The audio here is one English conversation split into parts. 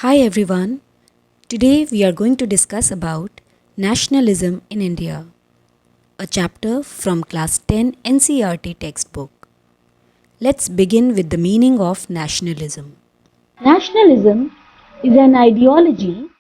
Hi everyone. Today we are going to discuss about nationalism in India, a chapter from class 10 NCERT textbook. Let's begin with the meaning of nationalism. Nationalism is an ideology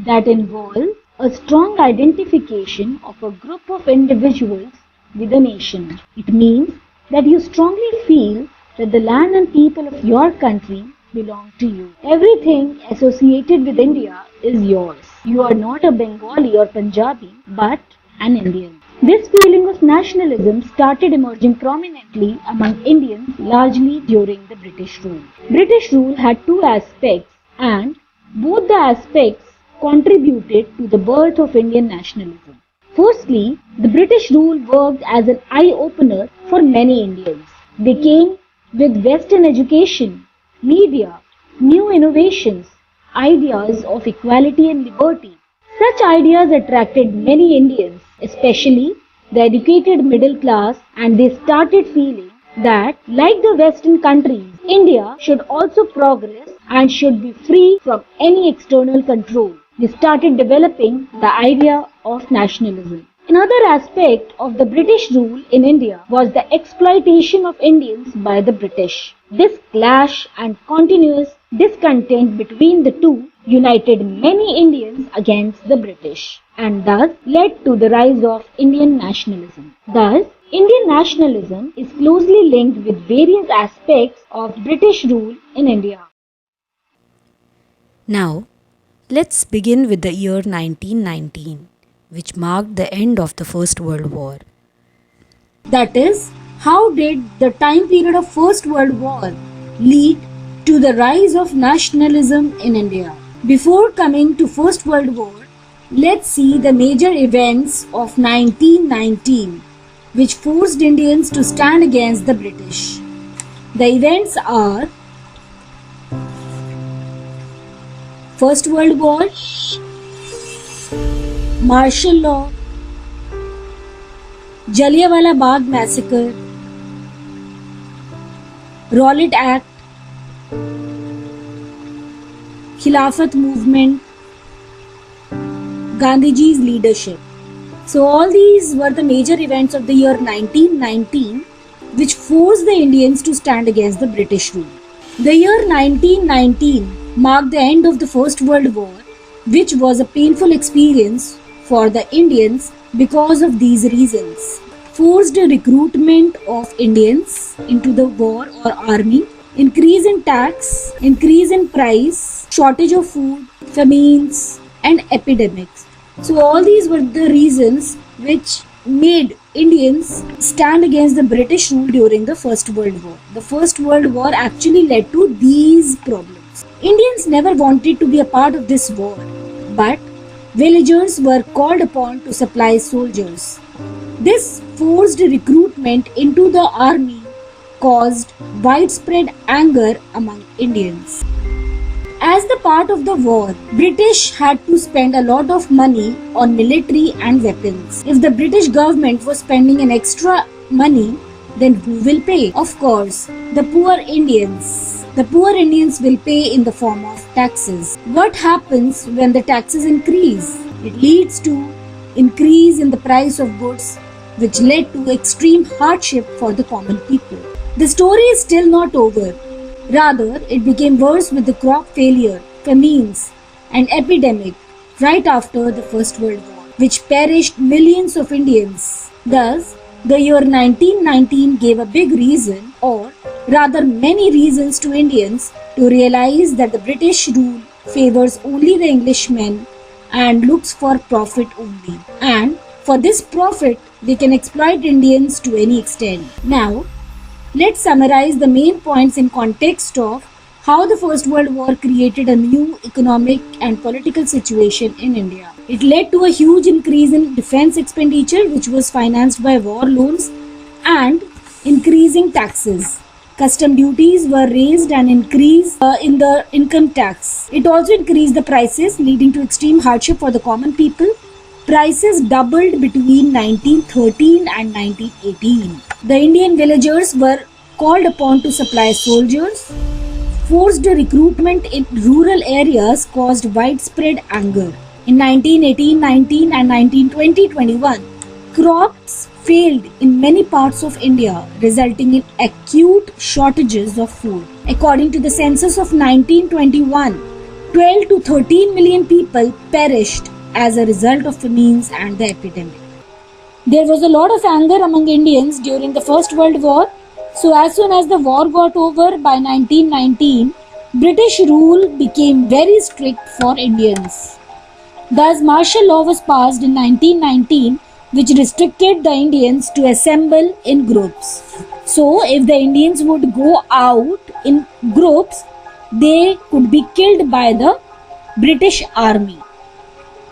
that involves a strong identification of a group of individuals with a nation. It means that you strongly feel that the land and people of your country belong to you. Everything associated with India is yours. You are not a Bengali or Punjabi, but an Indian. This feeling of nationalism started emerging prominently among Indians largely during the British rule. British rule had two aspects, and both the aspects contributed to the birth of Indian nationalism. Firstly, the British rule worked as an eye-opener for many Indians. They came with Western education, media, new innovations, ideas of equality and liberty. Such ideas attracted many Indians, especially the educated middle class, and they started feeling that, like the Western countries, India should also progress and should be free from any external control. They started developing the idea of nationalism. Another aspect of the British rule in India was the exploitation of Indians by the British. This clash and continuous discontent between the two united many Indians against the British and thus led to the rise of Indian nationalism. Thus, Indian nationalism is closely linked with various aspects of British rule in India. Now, let's begin with the year 1919, which marked the end of the First World War. That is, how did the time period of First World War lead to the rise of nationalism in India? Before coming to First World War, let's see the major events of 1919 which forced Indians to stand against the British. The events are First World War, Martial Law, Jallianwala Bagh Massacre, Rowlatt Act, Khilafat movement, Gandhiji's leadership. So all these were the major events of the year 1919 which forced the Indians to stand against the British rule. The year 1919 marked the end of the First World War, which was a painful experience for the Indians because of these reasons. Forced recruitment of Indians into the war or army, increase in tax, increase in price, shortage of food, famines and epidemics. So all these were the reasons which made Indians stand against the British rule during the First World War. The First World War actually led to these problems. Indians never wanted to be a part of this war, but villagers were called upon to supply soldiers. This forced recruitment into the army caused widespread anger among Indians. As the part of the war, British had to spend a lot of money on military and weapons. If the British government was spending an extra money, then who will pay? Of course, the poor Indians. The poor Indians will pay in the form of taxes. What happens when the taxes increase? It leads to increase in the price of goods, which led to extreme hardship for the common people. The story is still not over. Rather, it became worse with the crop failure, famines, and epidemic right after the First World War, which perished millions of Indians. Thus, the year 1919 gave a big reason, or rather many reasons to Indians to realize that the British rule favors only the Englishmen and looks for profit only. And for this profit, they can exploit Indians to any extent. Now, let's summarize the main points in context of how the First World War created a new economic and political situation in India. It led to a huge increase in defense expenditure, which was financed by war loans, and increasing taxes. Custom duties were raised and increase in the income tax. It also increased the prices, leading to extreme hardship for the common people. Prices doubled between 1913 and 1918. The Indian villagers were called upon to supply soldiers. forced recruitment in rural areas caused widespread anger. In 1918-19 and 1920-21, crops failed in many parts of India, resulting in acute shortages of food. According to the census of 1921, 12 to 13 million people perished as a result of famines and the epidemic. There was a lot of anger among Indians during the First World War. So as soon as the war got over by 1919, British rule became very strict for Indians. Thus, martial law was passed in 1919, which restricted the Indians to assemble in groups. So, if the Indians would go out in groups, they could be killed by the British Army.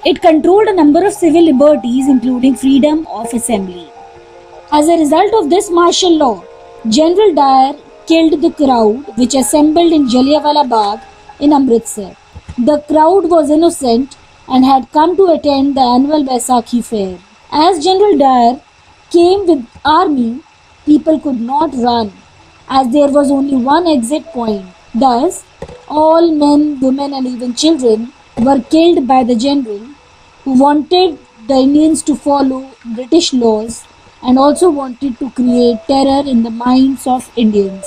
It controlled a number of civil liberties, including freedom of assembly. As a result of this martial law, General Dyer killed the crowd which assembled in Jallianwala Bagh in Amritsar. The crowd was innocent and had come to attend the annual Baisakhi fair. As General Dyer came with army, people could not run as there was only one exit point. Thus, all men, women and even children were killed by the general, who wanted the Indians to follow British laws and also wanted to create terror in the minds of Indians.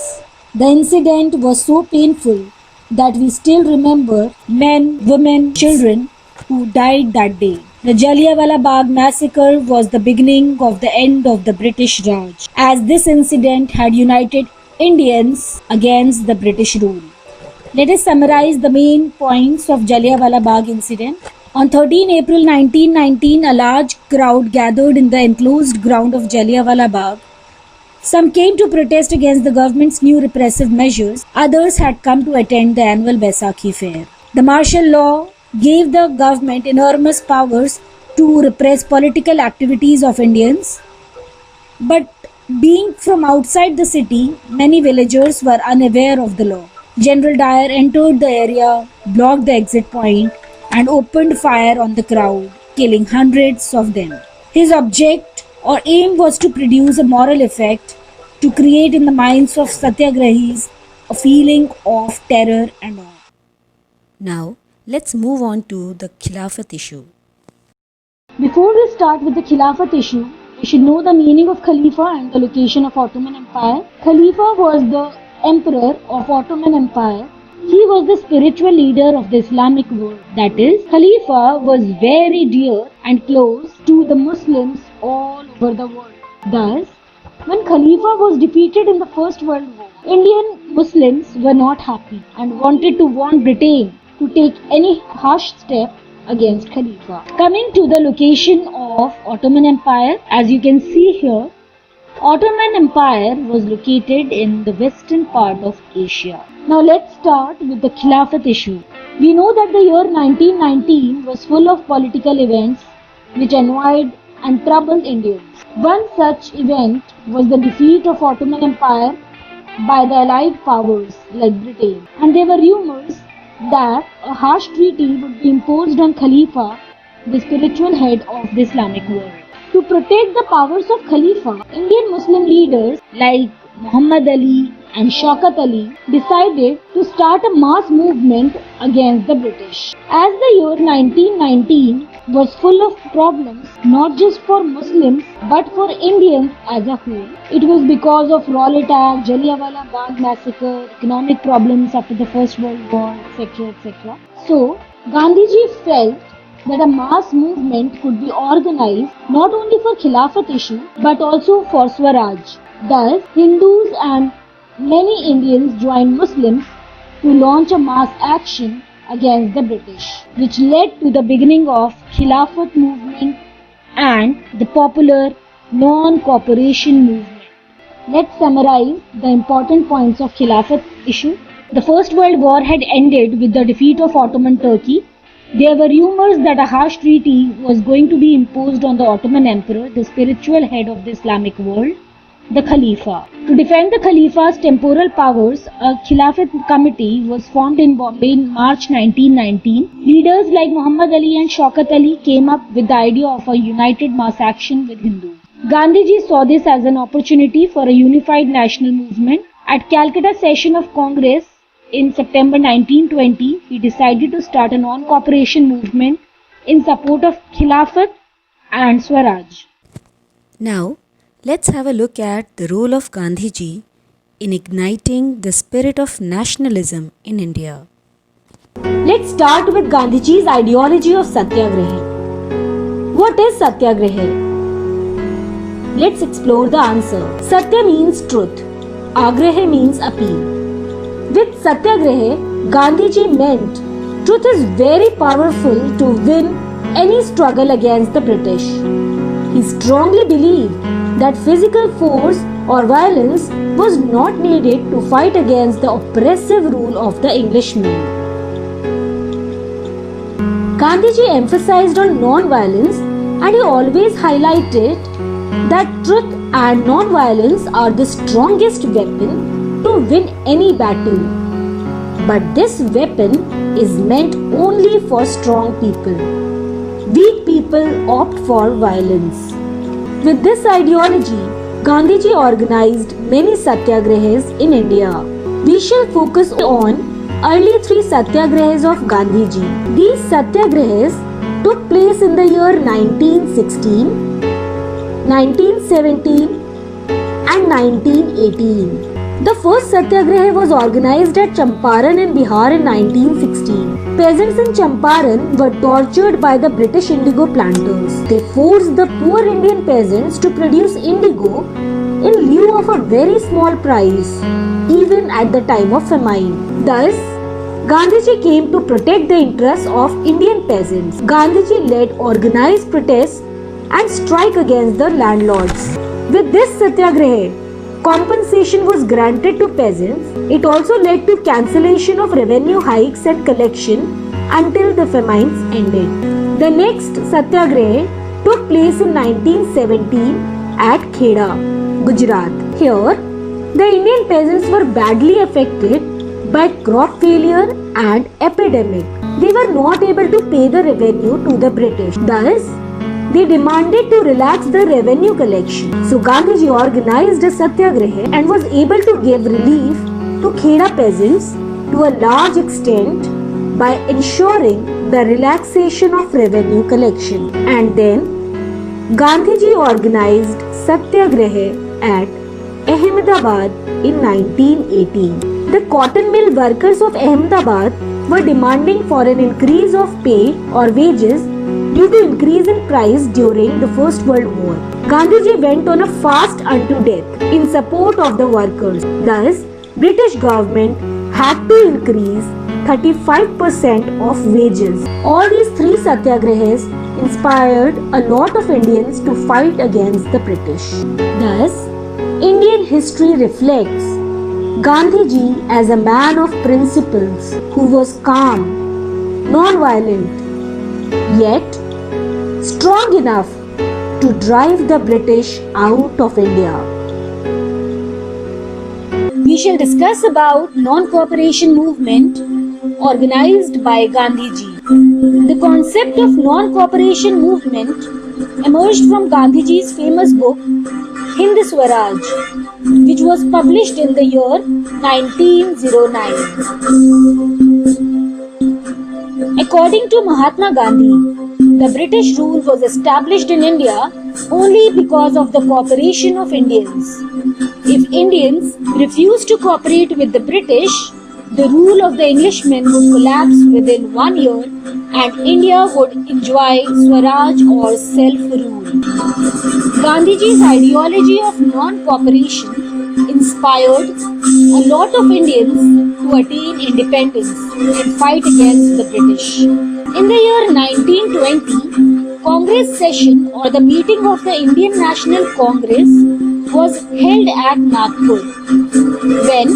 The incident was so painful that we still remember men, women, children who died that day. The Jallianwala Bagh massacre was the beginning of the end of the British Raj, as this incident had united Indians against the British rule. Let us summarize the main points of Jallianwala Bagh incident. On 13 April 1919, a large crowd gathered in the enclosed ground of Jallianwala Bagh. Some came to protest against the government's new repressive measures. Others had come to attend the annual Baisakhi fair. The martial law gave the government enormous powers to repress political activities of Indians. But being from outside the city, many villagers were unaware of the law. General Dyer entered the area, blocked the exit point, and opened fire on the crowd, killing hundreds of them. His object or aim was to produce a moral effect, to create in the minds of satyagrahis a feeling of terror and awe. Now, let's move on to the Khilafat issue. Before we start with the Khilafat issue, we should know the meaning of Khalifa and the location of Ottoman Empire. Khalifa was the emperor of Ottoman Empire. He was the spiritual leader of the Islamic world. That is, Khalifa was very dear and close to the Muslims all over the world. Thus, when Khalifa was defeated in the First World War, Indian Muslims were not happy and wanted to warn Britain to take any harsh step against Khalifa. Coming to the location of Ottoman Empire, as you can see here, Ottoman Empire was located in the western part of Asia. Now let's start with the Khilafat issue. We know that the year 1919 was full of political events which annoyed and troubled Indians. One such event was the defeat of Ottoman Empire by the Allied powers like Britain. And there were rumors that a harsh treaty would be imposed on Khalifa, the spiritual head of the Islamic world. To protect the powers of Khalifa, Indian Muslim leaders like Muhammad Ali and Shaukat Ali decided to start a mass movement against the British. As the year 1919 was full of problems, not just for Muslims but for Indians as a whole. It was because of Rowlatt Act, Jallianwala Bagh massacre, economic problems after the First World War, etc. etc. So, Gandhiji felt that a mass movement could be organized not only for Khilafat issue but also for Swaraj. Thus, Hindus and many Indians joined Muslims to launch a mass action against the British, which led to the beginning of Khilafat movement and the popular non-cooperation movement. Let's summarize the important points of Khilafat issue. The First World War had ended with the defeat of Ottoman Turkey. There were rumors that a harsh treaty was going to be imposed on the Ottoman Emperor, the spiritual head of the Islamic world, the Khalifa. To defend the Khalifa's temporal powers, a Khilafat committee was formed in Bombay in March 1919. Leaders like Muhammad Ali and Shaukat Ali came up with the idea of a united mass action with Hindus. Gandhiji saw this as an opportunity for a unified national movement. At Calcutta session of Congress In September 1920, he decided to start a non-cooperation movement in support of Khilafat and Swaraj. Now, let's have a look at the role of Gandhiji in igniting the spirit of nationalism in India. Let's start with Gandhiji's ideology of Satyagraha. What is Satyagraha? Let's explore the answer. Satya means truth. Agraha means appeal. With Satyagraha, Gandhiji meant truth is very powerful to win any struggle against the British. He strongly believed that physical force or violence was not needed to fight against the oppressive rule of the Englishmen. Gandhiji emphasized on non-violence and he always highlighted that truth and non-violence are the strongest weapon to win any battle. But this weapon is meant only for strong people. Weak people opt for violence. With this ideology, Gandhiji organized many satyagrahas in India. We shall focus on early 3 satyagrahas of Gandhiji. These satyagrahas took place in the year 1916, 1917 and 1918. The first satyagraha was organized at Champaran in Bihar in 1916. Peasants in Champaran were tortured by the British indigo planters. They forced the poor Indian peasants to produce indigo in lieu of a very small price, even at the time of famine. Thus, Gandhiji came to protect the interests of Indian peasants. Gandhiji led organized protests and strike against the landlords. With this satyagraha, compensation was granted to peasants. It also led to cancellation of revenue hikes and collection until the famines ended. The next satyagraha took place in 1917 at Kheda, Gujarat. Here, the Indian peasants were badly affected by crop failure and epidemic. They were not able to pay the revenue to the British. Thus, they demanded to relax the revenue collection. So Gandhiji organized a satyagraha and was able to give relief to Kheda peasants to a large extent by ensuring the relaxation of revenue collection. And then Gandhiji organized satyagraha at Ahmedabad in 1918. The cotton mill workers of Ahmedabad were demanding for an increase of pay or wages due to increase in price during the First World War. Gandhiji went on a fast unto death in support of the workers. Thus, British government had to increase 35% of wages. All these 3 satyagrahas inspired a lot of Indians to fight against the British. Thus, Indian history reflects Gandhiji as a man of principles who was calm, non-violent, yet strong enough to drive the British out of India. We shall discuss about non-cooperation movement organized by Gandhiji. The concept of non-cooperation movement emerged from Gandhiji's famous book Hind Swaraj, which was published in the year 1909. According to Mahatma Gandhi, the British rule was established in India only because of the cooperation of Indians. If Indians refused to cooperate with the British, the rule of the Englishmen would collapse within 1 year and India would enjoy Swaraj or self-rule. Gandhiji's ideology of non-cooperation inspired a lot of Indians to attain independence and fight against the British. In the year 1920, Congress session or the meeting of the Indian National Congress was held at Nagpur, when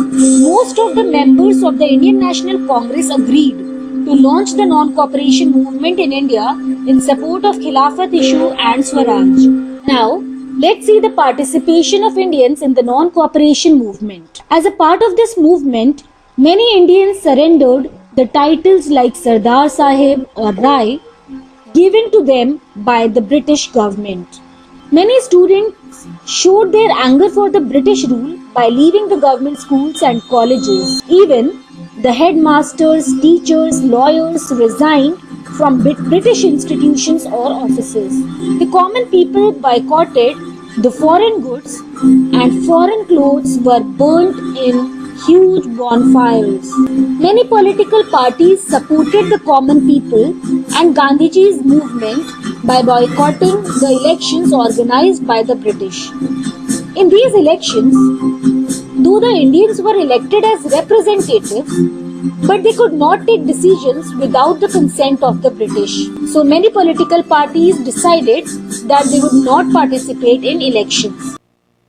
most of the members of the Indian National Congress agreed to launch the non-cooperation movement in India in support of Khilafat issue and Swaraj. Now, let's see the participation of Indians in the non-cooperation movement. As a part of this movement, many Indians surrendered the titles like Sardar Sahib or Rai given to them by the British government. Many students showed their anger for the British rule by leaving the government schools and colleges. Even The headmasters, teachers, lawyers resigned from British institutions or offices. The common people boycotted the foreign goods, and foreign clothes were burnt in huge bonfires. Many political parties supported the common people and Gandhiji's movement by boycotting the elections organized by the British. In these elections, though the Indians were elected as representatives, but they could not take decisions without the consent of the British. So many political parties decided that they would not participate in elections.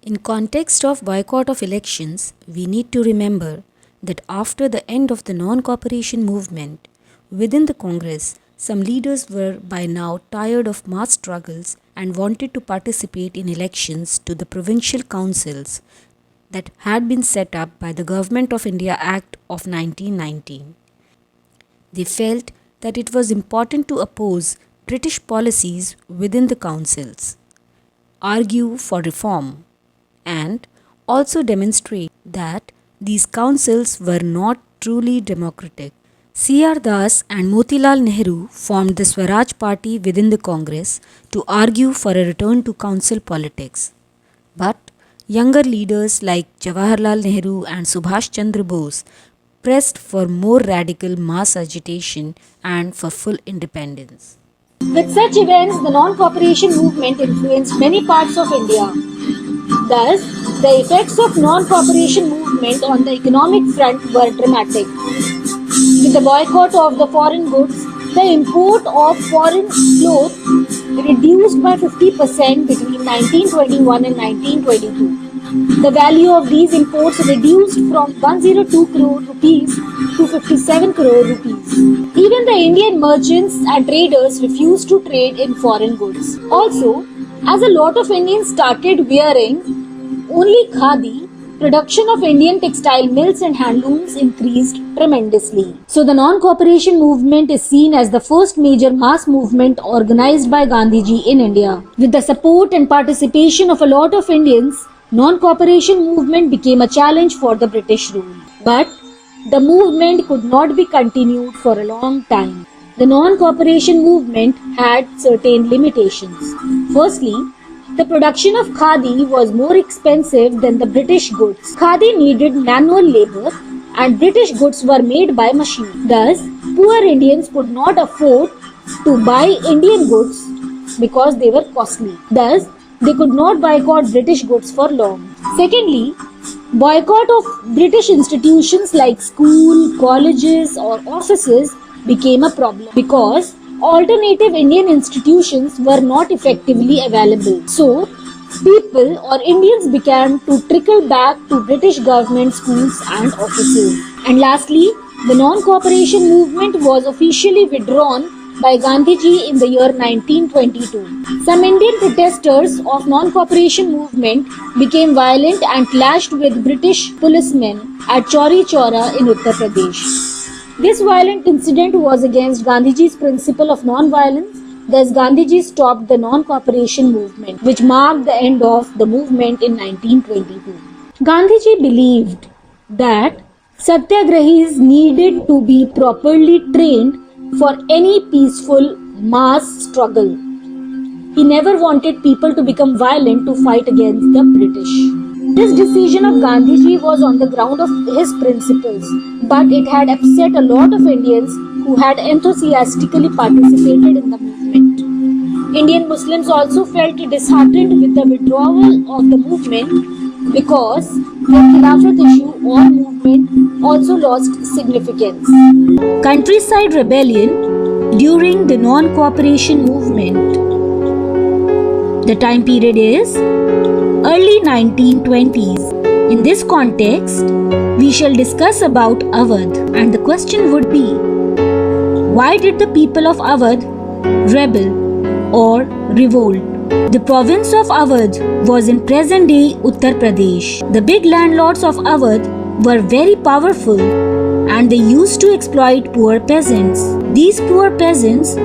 In context of boycott of elections, we need to remember that after the end of the non-cooperation movement within the Congress, some leaders were by now tired of mass struggles and wanted to participate in elections to the provincial councils that had been set up by the Government of India Act of 1919. They felt that it was important to oppose British policies within the councils, argue for reform, and also demonstrate that these councils were not truly democratic. C.R. Das and Motilal Nehru formed the Swaraj Party within the Congress to argue for a return to council politics. But younger leaders like Jawaharlal Nehru and Subhash Chandra Bose pressed for more radical mass agitation and for full independence. With such events, the non-cooperation movement influenced many parts of India. Thus, the effects of non-cooperation movement on the economic front were dramatic. With the boycott of the foreign goods, the import of foreign clothes reduced by 50% between 1921 and 1922. The value of these imports reduced from 102 crore rupees to 57 crore rupees. Even the Indian merchants and traders refused to trade in foreign goods. Also, as a lot of Indians started wearing only khadi, production of Indian textile mills and handlooms increased tremendously. So the non-cooperation movement is seen as the first major mass movement organized by Gandhiji in India. With the support and participation of a lot of Indians, non-cooperation movement became a challenge for the British rule. But the movement could not be continued for a long time. The non-cooperation movement had certain limitations. Firstly, the production of khadi was more expensive than the British goods. Khadi needed manual labor and British goods were made by machine. Thus, poor Indians could not afford to buy Indian goods because they were costly. Thus, they could not boycott British goods for long. Secondly, boycott of British institutions like school, colleges or offices became a problem because alternative Indian institutions were not effectively available. So, people or Indians began to trickle back to British government schools and offices. And lastly, the non-cooperation movement was officially withdrawn by Gandhiji in the year 1922. Some Indian protesters of non-cooperation movement became violent and clashed with British policemen at Chauri Chaura in Uttar Pradesh. This violent incident was against Gandhiji's principle of non-violence. Thus, Gandhiji stopped the non-cooperation movement, which marked the end of the movement in 1922. Gandhiji believed that satyagrahis needed to be properly trained for any peaceful mass struggle. He never wanted people to become violent to fight against the British. This decision of Gandhiji was on the ground of his principles, but it had upset a lot of Indians who had enthusiastically participated in the movement. Indian Muslims also felt disheartened with the withdrawal of the movement because the Khilafat issue or movement also lost significance. Countryside rebellion during the non-cooperation movement. The time period is early 1920s. In this context, we shall discuss about Awadh, and the question would be, why did the people of Awadh rebel or revolt? The province of Awadh was in present-day Uttar Pradesh. The big landlords of Awadh were very powerful and they used to exploit poor peasants. These poor peasants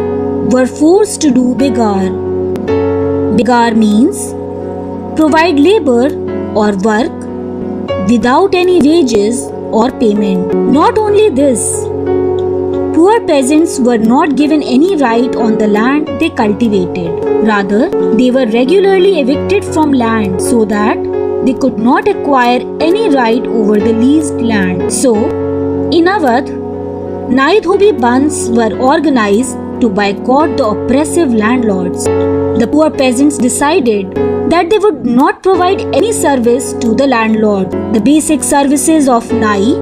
were forced to do begar. Begar means provide labor or work without any wages or payment. Not only this, poor peasants were not given any right on the land they cultivated. Rather, they were regularly evicted from land so that they could not acquire any right over the leased land. So, in Awadh, Nai Dhobi bands were organized to boycott the oppressive landlords. The poor peasants decided that they would not provide any service to the landlord. The basic services of Nai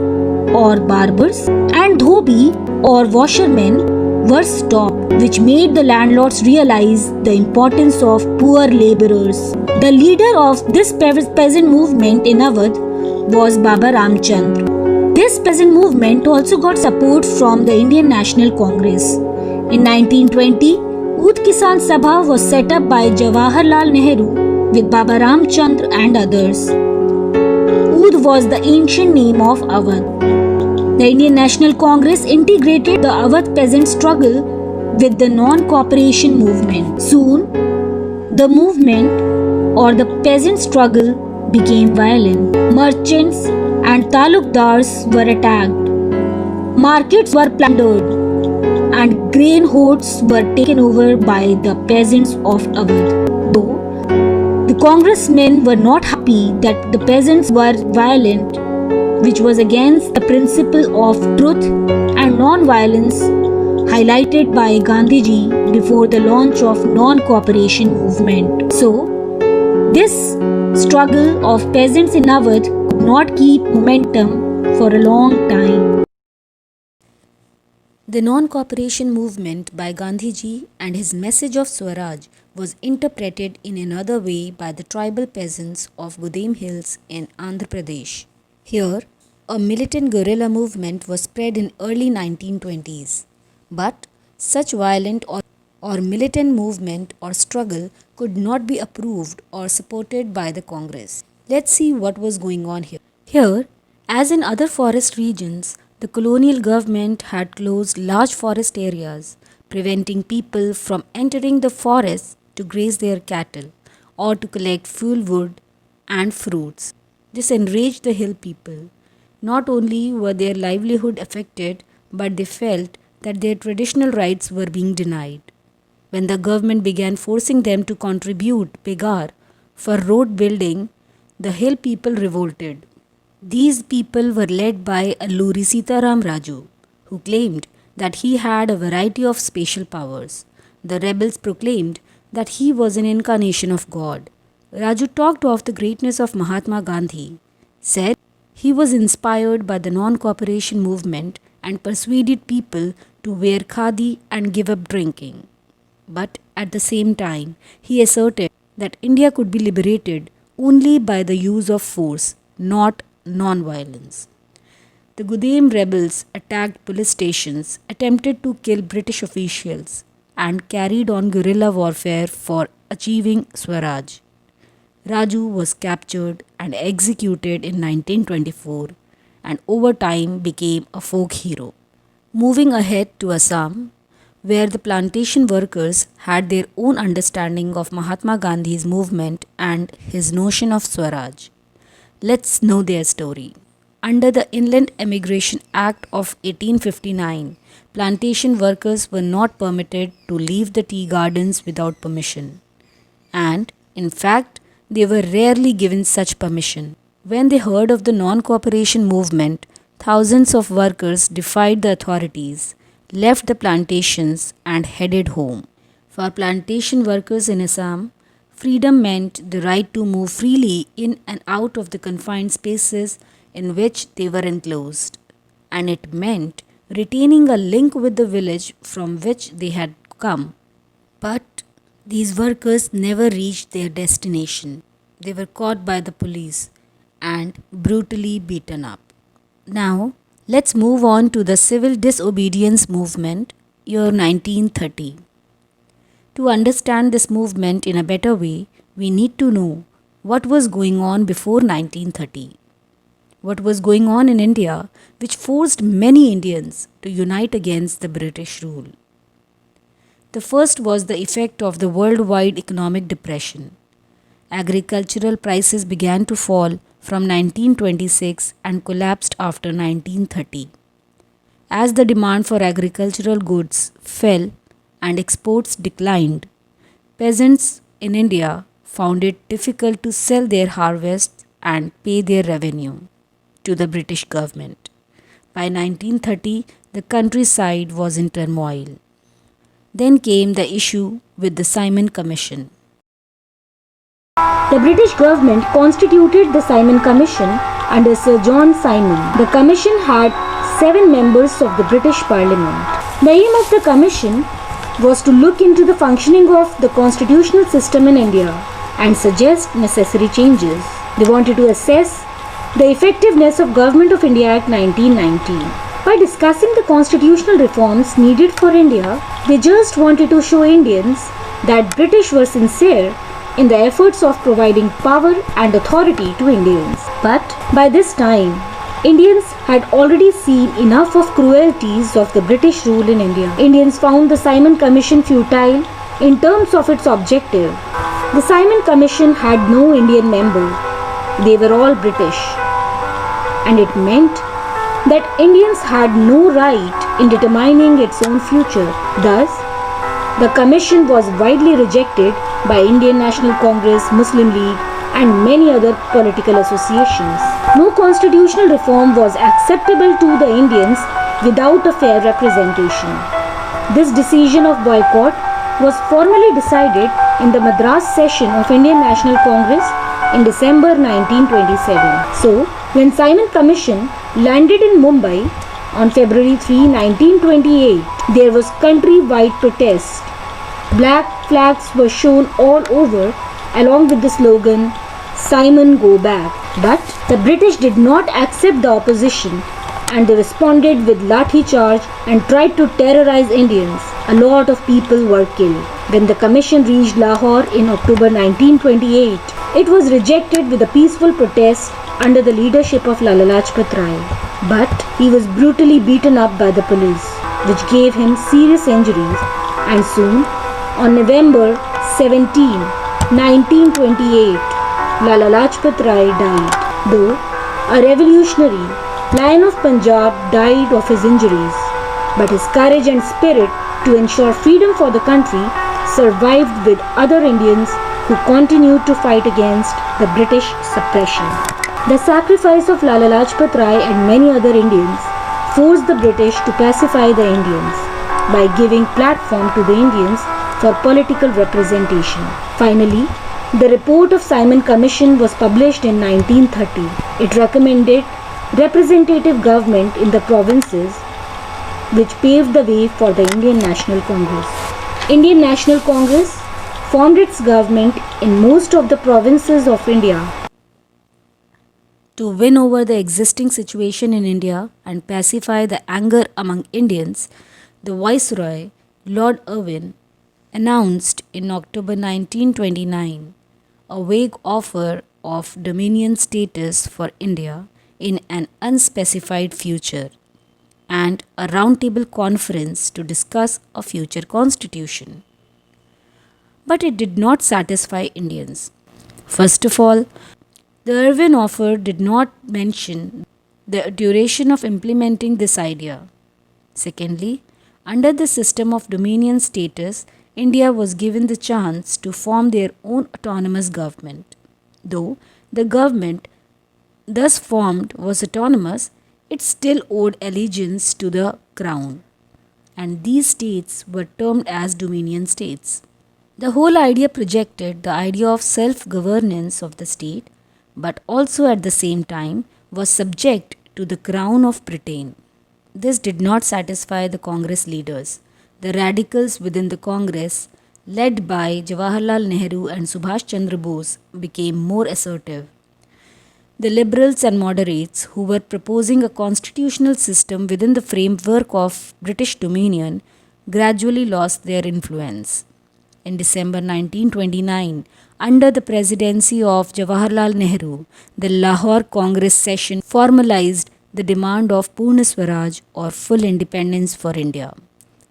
or barbers and Dhobi or washermen were stopped, which made the landlords realize the importance of poor laborers. The leader of this peasant movement in Awadh was Baba Ramchandra. This peasant movement also got support from the Indian National Congress. In 1920, Oudh Kisan Sabha was set up by Jawaharlal Nehru with Baba Ramchandra and others. Oudh was the ancient name of Awadh. The Indian National Congress integrated the Awadh peasant struggle with the non-cooperation movement. Soon, the movement or the peasant struggle became violent. Merchants and talukdars were attacked. Markets were plundered and grain hoards were taken over by the peasants of Awadh. Though the congressmen were not happy that the peasants were violent, which was against the principle of truth and non-violence highlighted by Gandhiji before the launch of non-cooperation movement. So, this struggle of peasants in Awadh could not keep momentum for a long time. The non-cooperation movement by Gandhiji and his message of Swaraj was interpreted in another way by the tribal peasants of Gudem Hills in Andhra Pradesh. Here, a militant guerrilla movement was spread in early 1920s. But such violent or militant movement or struggle could not be approved or supported by the Congress. Let's see what was going on here. Here, as in other forest regions, the colonial government had closed large forest areas, preventing people from entering the forests to graze their cattle or to collect fuel wood and fruits. This enraged the hill people. Not only were their livelihood affected, but they felt that their traditional rights were being denied. When the government began forcing them to contribute pegar for road building, the hill people revolted. These people were led by Alluri Sitaram Raju, who claimed that he had a variety of special powers. The rebels proclaimed that he was an incarnation of God. Raju talked of the greatness of Mahatma Gandhi, said he was inspired by the non-cooperation movement and persuaded people to wear khadi and give up drinking. But at the same time, he asserted that India could be liberated only by the use of force, not non-violence. The Gudem rebels attacked police stations, attempted to kill British officials, and carried on guerrilla warfare for achieving Swaraj. Raju was captured and executed in 1924 and over time became a folk hero. Moving ahead to Assam, where the plantation workers had their own understanding of Mahatma Gandhi's movement and his notion of Swaraj. Let's know their story. Under the Inland Emigration Act of 1859, plantation workers were not permitted to leave the tea gardens without permission. And, in fact, they were rarely given such permission. When they heard of the non-cooperation movement, thousands of workers defied the authorities, left the plantations and headed home. For plantation workers in Assam, freedom meant the right to move freely in and out of the confined spaces in which they were enclosed, and it meant retaining a link with the village from which they had come. But these workers never reached their destination. They were caught by the police and brutally beaten up. Now, let's move on to the civil disobedience movement, year 1930. To understand this movement in a better way, we need to know what was going on before 1930. What was going on in India which forced many Indians to unite against the British rule. The first was the effect of the worldwide economic depression. Agricultural prices began to fall from 1926 and collapsed after 1930. As the demand for agricultural goods fell and exports declined, peasants in India found it difficult to sell their harvests and pay their revenue to the British government. By 1930, the countryside was in turmoil. Then came the issue with the Simon Commission. The British government constituted the Simon Commission under Sir John Simon. The commission had 7 members of the British Parliament. The aim of the commission was to look into the functioning of the constitutional system in India and suggest necessary changes. They wanted to assess the effectiveness of Government of India Act 1919. By discussing the constitutional reforms needed for India, they just wanted to show Indians that British were sincere in the efforts of providing power and authority to Indians. But by this time, Indians had already seen enough of cruelties of the British rule in India. Indians found the Simon Commission futile in terms of its objective. The Simon Commission had no Indian member. They were all British. And it meant that Indians had no right in determining its own future. Thus, the commission was widely rejected by Indian National Congress, Muslim League, and many other political associations. No constitutional reform was acceptable to the Indians without a fair representation. This decision of boycott was formally decided in the Madras session of Indian National Congress in December 1927. So, when Simon Commission landed in Mumbai on February 3, 1928, there was country-wide protest. Black flags were shown all over along with the slogan, "Simon go back." But the British did not accept the opposition and they responded with lathi charge and tried to terrorize Indians. A lot of people were killed. When the commission reached Lahore in October 1928, it was rejected with a peaceful protest under the leadership of Lala Lajpat Rai. But he was brutally beaten up by the police, which gave him serious injuries, and soon, on November 17, 1928, Lala Lajpat Rai died. Though a revolutionary, Lion of Punjab died of his injuries, but his courage and spirit to ensure freedom for the country survived with other Indians who continued to fight against the British suppression. The sacrifice of Lala Lajpat Rai and many other Indians forced the British to pacify the Indians by giving platform to the Indians for political representation. Finally, the report of Simon Commission was published in 1930. It recommended representative government in the provinces, which paved the way for the Indian National Congress. Indian National Congress formed its government in most of the provinces of India. To win over the existing situation in India and pacify the anger among Indians, the Viceroy, Lord Irwin, announced in October 1929 a vague offer of dominion status for India in an unspecified future and a roundtable conference to discuss a future constitution. But it did not satisfy Indians. First of all, the Irwin offer did not mention the duration of implementing this idea. Secondly, under the system of dominion status, India was given the chance to form their own autonomous government. Though the government thus formed was autonomous, it still owed allegiance to the crown, and these states were termed as dominion states. The whole idea projected the idea of self-governance of the state, but also at the same time was subject to the crown of Britain. This did not satisfy the Congress leaders. The radicals within the Congress, led by Jawaharlal Nehru and Subhash Chandra Bose, became more assertive. The liberals and moderates, who were proposing a constitutional system within the framework of British dominion, gradually lost their influence. In December 1929, under the presidency of Jawaharlal Nehru, the Lahore Congress session formalized the demand of Purna Swaraj or full independence for India.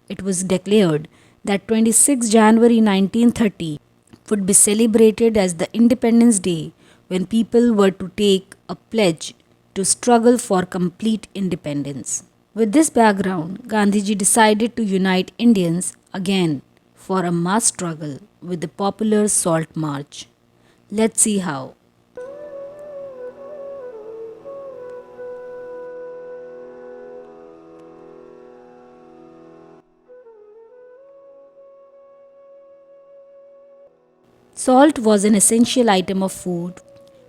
It was declared that 26 January 1930 would be celebrated as the Independence Day, when people were to take a pledge to struggle for complete independence. With this background, Gandhiji decided to unite Indians again for a mass struggle with the popular Salt March. Let's see how. Salt was an essential item of food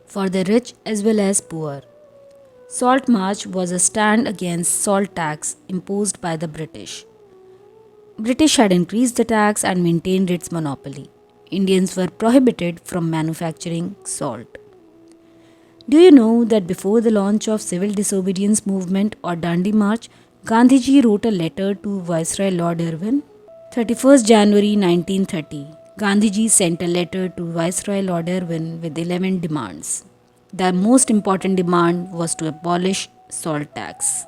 for the rich as well as poor. Salt March was a stand against salt tax imposed by the British. British had increased the tax and maintained its monopoly. Indians were prohibited from manufacturing salt. Do you know that before the launch of civil disobedience movement or Dandi March, Gandhiji wrote a letter to Viceroy Lord Irwin? 31st January 1930, Gandhiji sent a letter to Viceroy Lord Irwin with 11 demands. The most important demand was to abolish salt tax.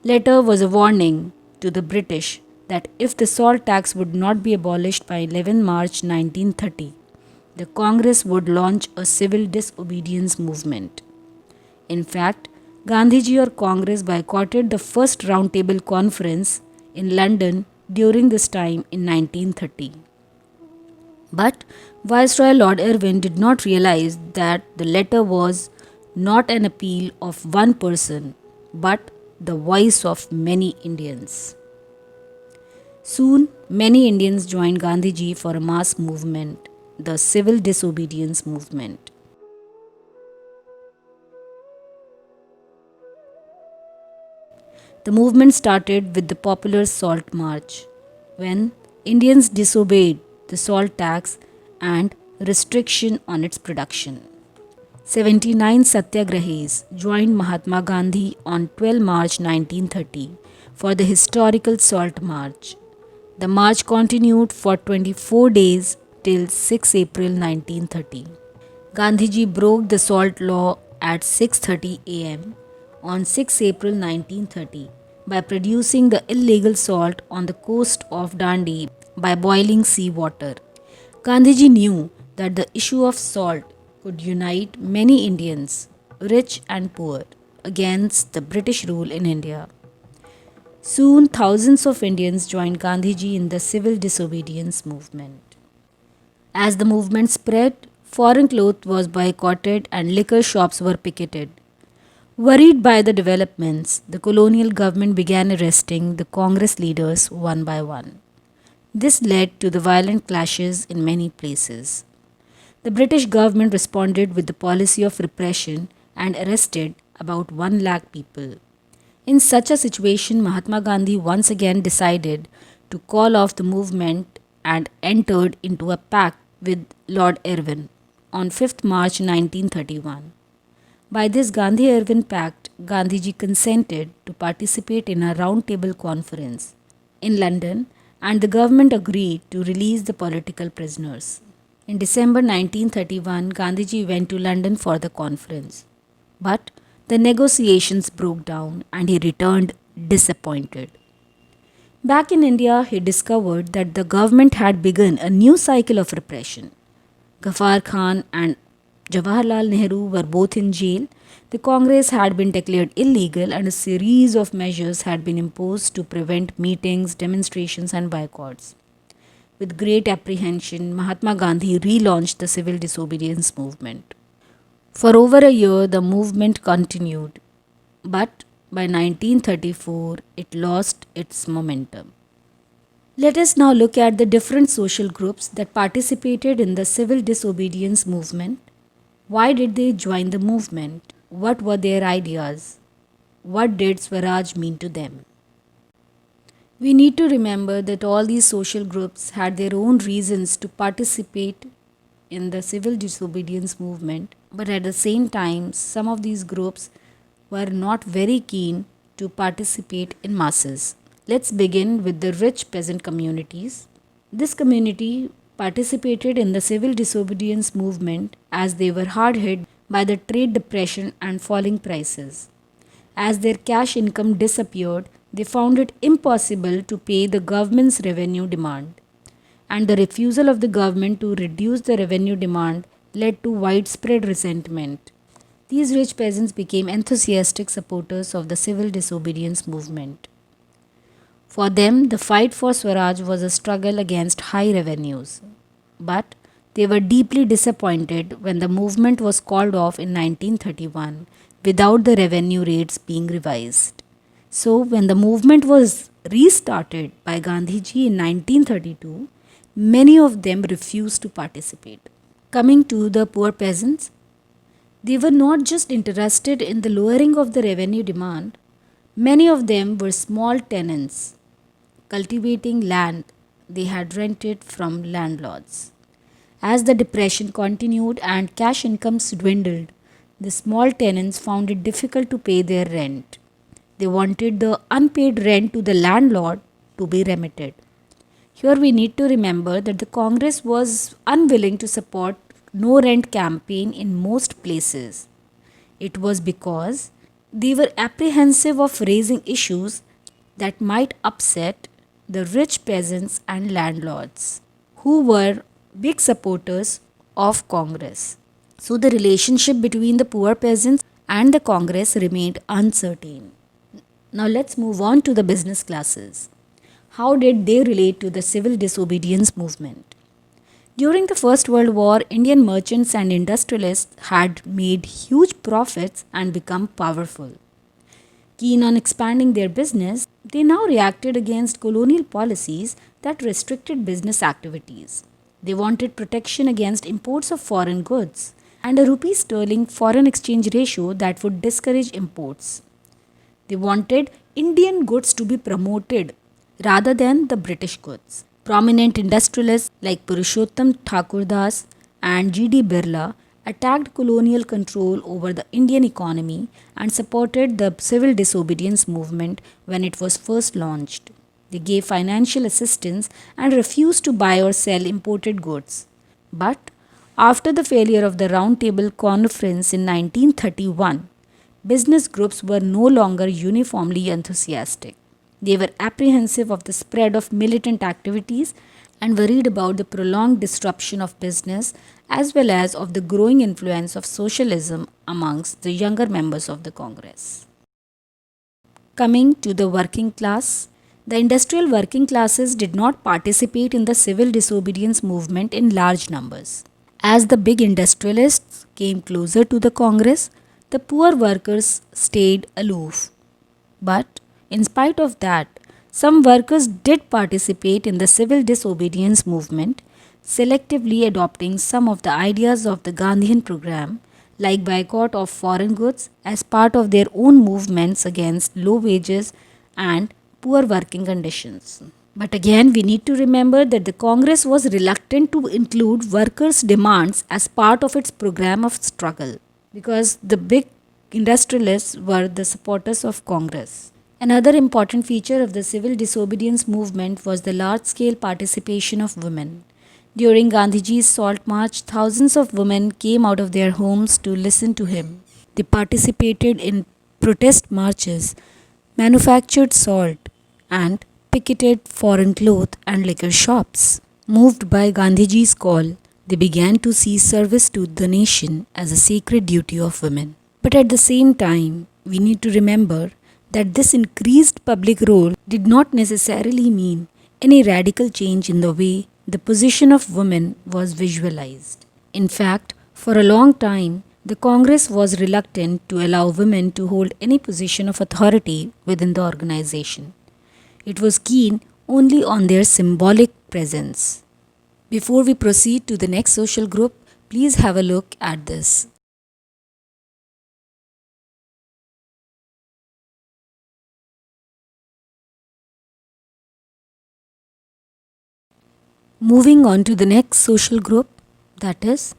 Letter was a warning to the British that if the salt tax would not be abolished by 11 March 1930, the Congress would launch a civil disobedience movement. In fact, Gandhiji or Congress boycotted the first roundtable conference in London during this time in 1930. But Viceroy Lord Irwin did not realize that the letter was not an appeal of one person, but the voice of many Indians. Soon, many Indians joined Gandhiji for a mass movement, the civil disobedience movement. The movement started with the popular Salt March, when Indians disobeyed the salt tax and restriction on its production. 79 Satyagrahis joined Mahatma Gandhi on 12 March 1930 for the historical Salt March. The march continued for 24 days till 6 April 1930. Gandhiji broke the salt law at 6:30 am on 6 April 1930 by producing the illegal salt on the coast of Dandi by boiling sea water. Gandhiji knew that the issue of salt could unite many Indians, rich and poor, against the British rule in India. Soon, thousands of Indians joined Gandhiji in the civil disobedience movement. As the movement spread, foreign cloth was boycotted and liquor shops were picketed. Worried by the developments, the colonial government began arresting the Congress leaders one by one. This led to the violent clashes in many places. The British government responded with the policy of repression and arrested about 1 lakh people. In such a situation, Mahatma Gandhi once again decided to call off the movement and entered into a pact with Lord Irwin on 5th March 1931. By this Gandhi-Irwin Pact, Gandhiji consented to participate in a round-table conference in London, and the government agreed to release the political prisoners. In December 1931, Gandhiji went to London for the conference. But the negotiations broke down and he returned disappointed. Back in India, he discovered that the government had begun a new cycle of repression. Ghaffar Khan and Jawaharlal Nehru were both in jail. The Congress had been declared illegal and a series of measures had been imposed to prevent meetings, demonstrations, and boycotts. With great apprehension, Mahatma Gandhi relaunched the civil disobedience movement. For over a year, the movement continued, but by 1934, it lost its momentum. Let us now look at the different social groups that participated in the civil disobedience movement. Why did they join the movement? What were their ideas? What did Swaraj mean to them? We need to remember that all these social groups had their own reasons to participate in the civil disobedience movement, but at the same time, some of these groups were not very keen to participate in masses. Let's begin with the rich peasant communities. This community participated in the civil disobedience movement as they were hard hit by the trade depression and falling prices. As their cash income disappeared, They found it impossible to pay the government's revenue demand, and the refusal of the government to reduce the revenue demand led to widespread resentment. These rich peasants became enthusiastic supporters of the civil disobedience movement. For them, the fight for Swaraj was a struggle against high revenues. But they were deeply disappointed when the movement was called off in 1931 without the revenue rates being revised. So, when the movement was restarted by Gandhiji in 1932, many of them refused to participate. Coming to the poor peasants, they were not just interested in the lowering of the revenue demand, many of them were small tenants cultivating land they had rented from landlords. As the depression continued and cash incomes dwindled, the small tenants found it difficult to pay their rent. They wanted the unpaid rent to the landlord to be remitted. Here we need to remember that the Congress was unwilling to support no rent campaign in most places. It was because they were apprehensive of raising issues that might upset the rich peasants and landlords who were big supporters of Congress. So the relationship between the poor peasants and the Congress remained uncertain. Now let's move on to the business classes. How did they relate to the civil disobedience movement? During the First World War, Indian merchants and industrialists had made huge profits and become powerful. Keen on expanding their business, they now reacted against colonial policies that restricted business activities. They wanted protection against imports of foreign goods and a rupee sterling foreign exchange ratio that would discourage imports. They wanted Indian goods to be promoted rather than the British goods. Prominent industrialists like Purushottam Thakurdas and G.D. Birla attacked colonial control over the Indian economy and supported the civil disobedience movement when it was first launched. They gave financial assistance and refused to buy or sell imported goods. But after the failure of the Round Table Conference in 1931, business groups were no longer uniformly enthusiastic. They were apprehensive of the spread of militant activities and worried about the prolonged disruption of business as well as of the growing influence of socialism amongst the younger members of the Congress. Coming to the working class, the industrial working classes did not participate in the civil disobedience movement in large numbers. As the big industrialists came closer to the Congress, the poor workers stayed aloof. But in spite of that, some workers did participate in the civil disobedience movement, selectively adopting some of the ideas of the Gandhian program, like boycott of foreign goods, as part of their own movements against low wages and poor working conditions. But again, we need to remember that the Congress was reluctant to include workers' demands as part of its program of struggle because the big industrialists were the supporters of Congress. Another important feature of the civil disobedience movement was the large-scale participation of women. During Gandhiji's Salt March, thousands of women came out of their homes to listen to him. They participated in protest marches, manufactured salt, and picketed foreign cloth and liquor shops. Moved by Gandhiji's call, they began to see service to the nation as a sacred duty of women. But at the same time, we need to remember that this increased public role did not necessarily mean any radical change in the way the position of women was visualized. In fact, for a long time, the Congress was reluctant to allow women to hold any position of authority within the organization. It was keen only on their symbolic presence. Before we proceed to the next social group, please have a look at this. Moving on to the next social group, that is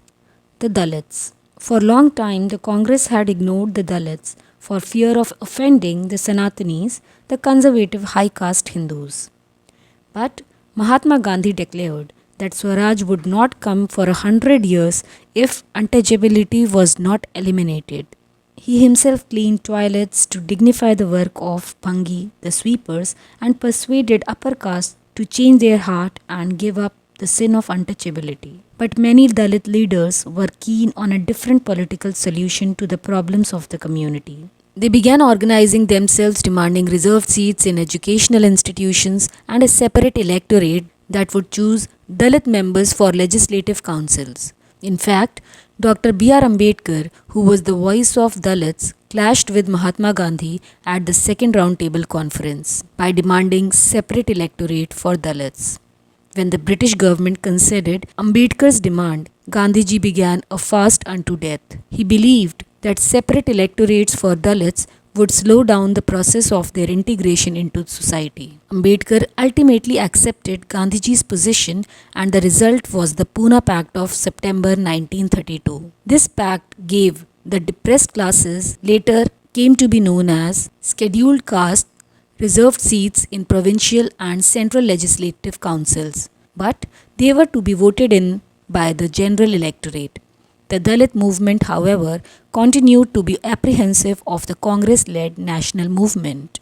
the Dalits. For a long time, the Congress had ignored the Dalits for fear of offending the Sanatanis, the conservative high caste Hindus. But Mahatma Gandhi declared that Swaraj would not come for 100 years if untouchability was not eliminated. He himself cleaned toilets to dignify the work of Bhangi, the sweepers, and persuaded upper castes to change their heart and give up the sin of untouchability. But many Dalit leaders were keen on a different political solution to the problems of the community. They began organizing themselves, demanding reserved seats in educational institutions and a separate electorate that would choose Dalit members for legislative councils. In fact, Dr. B.R. Ambedkar, who was the voice of Dalits, clashed with Mahatma Gandhi at the second roundtable conference by demanding separate electorate for Dalits. When the British government considered Ambedkar's demand, Gandhiji began a fast unto death. He believed that separate electorates for Dalits would slow down the process of their integration into society. Ambedkar ultimately accepted Gandhiji's position, and the result was the Pune Pact of September 1932. This pact gave the depressed classes, later came to be known as scheduled caste, reserved seats in provincial and central legislative councils, but they were to be voted in by the general electorate. The Dalit movement, however, continued to be apprehensive of the Congress led national movement.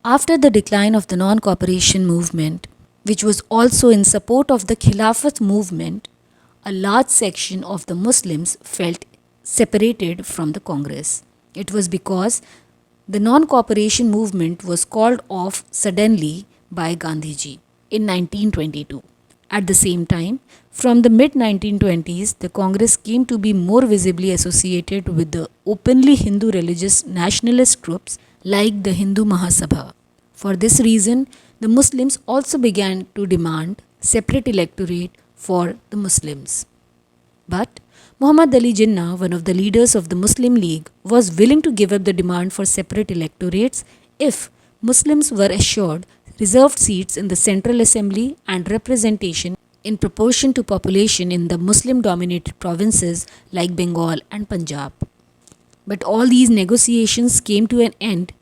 After the decline of the non cooperation movement, which was also in support of the Khilafat movement, a large section of the Muslims felt separated from the Congress. It was because the non cooperation movement was called off suddenly by Gandhiji in 1922. At the same time, from the mid 1920s, the Congress came to be more visibly associated with the openly Hindu religious nationalist groups like the Hindu Mahasabha. For this reason, the Muslims also began to demand separate electorate for the Muslims. But Muhammad Ali Jinnah, one of the leaders of the Muslim League, was willing to give up the demand for separate electorates if Muslims were assured reserved seats in the Central Assembly and representation in proportion to population in the Muslim dominated provinces like Bengal and Punjab. But all these negotiations came to an end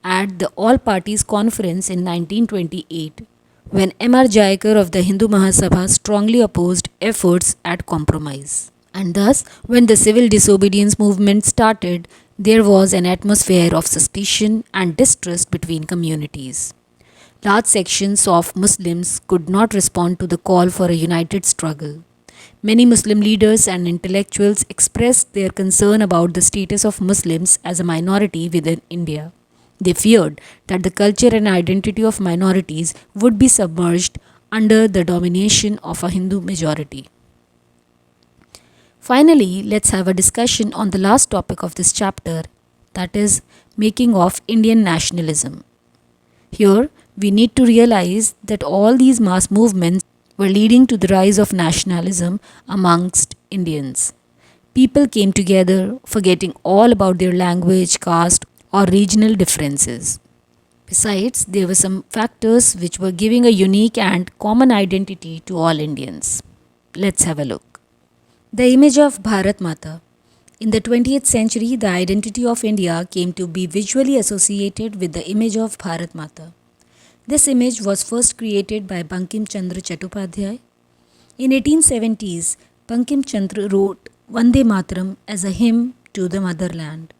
at the All Parties Conference in 1928, when M.R. Jayakar of the Hindu Mahasabha strongly opposed efforts at compromise. And thus, when the civil disobedience movement started, there was an atmosphere of suspicion and distrust between communities. Large sections of Muslims could not respond to the call for a united struggle. Many Muslim leaders and intellectuals expressed their concern about the status of Muslims as a minority within India. They feared that the culture and identity of minorities would be submerged under the domination of a Hindu majority. Finally, let's have a discussion on the last topic of this chapter, that is, making of Indian nationalism. Here, we need to realize that all these mass movements were leading to the rise of nationalism amongst Indians. People came together, forgetting all about their language, caste, or regional differences. Besides, there were some factors which were giving a unique and common identity to all Indians. Let's have a look. The image of Bharat Mata. In the 20th century, the identity of India came to be visually associated with the image of Bharat Mata. This image was first created by Bankim Chandra Chattopadhyay. In 1870s, Bankim Chandra wrote Vande Mataram as a hymn to the motherland.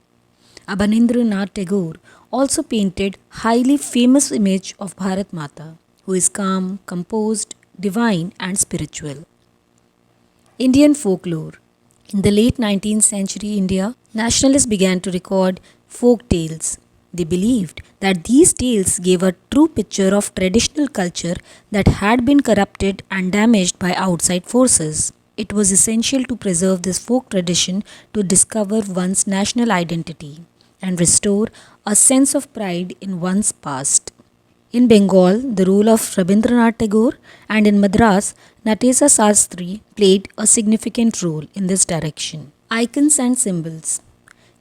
Abanindranath Tagore also painted highly famous image of Bharat Mata, who is calm, composed, divine and spiritual. Indian folklore. In the late 19th century India, nationalists began to record folk tales. They believed that these tales gave a true picture of traditional culture that had been corrupted and damaged by outside forces. It was essential to preserve this folk tradition to discover one's national identity and restore a sense of pride in one's past. In Bengal, the role of Rabindranath Tagore, and in Madras, Natesa Sastry played a significant role in this direction. Icons and symbols.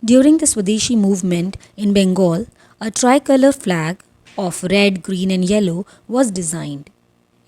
During the Swadeshi movement in Bengal, a tricolour flag of red, green and yellow was designed.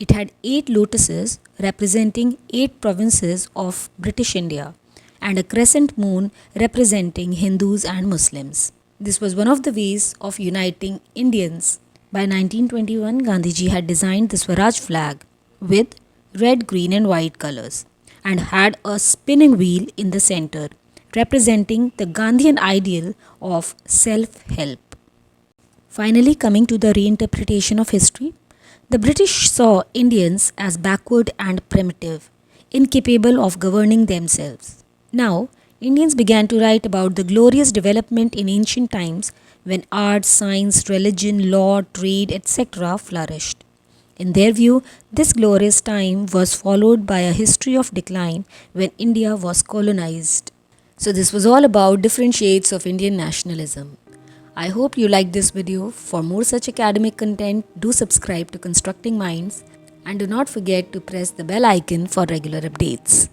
It had 8 lotuses representing 8 provinces of British India and a crescent moon representing Hindus and Muslims. This was one of the ways of uniting Indians. By 1921, Gandhiji had designed the Swaraj flag with red, green and white colors and had a spinning wheel in the center, representing the Gandhian ideal of self-help. Finally, coming to the reinterpretation of history, the British saw Indians as backward and primitive, incapable of governing themselves. Now, Indians began to write about the glorious development in ancient times when art, science, religion, law, trade, etc. flourished. In their view, this glorious time was followed by a history of decline when India was colonized. So, this was all about different shades of Indian nationalism. I hope you liked this video. For more such academic content, do subscribe to Constructing Minds and do not forget to press the bell icon for regular updates.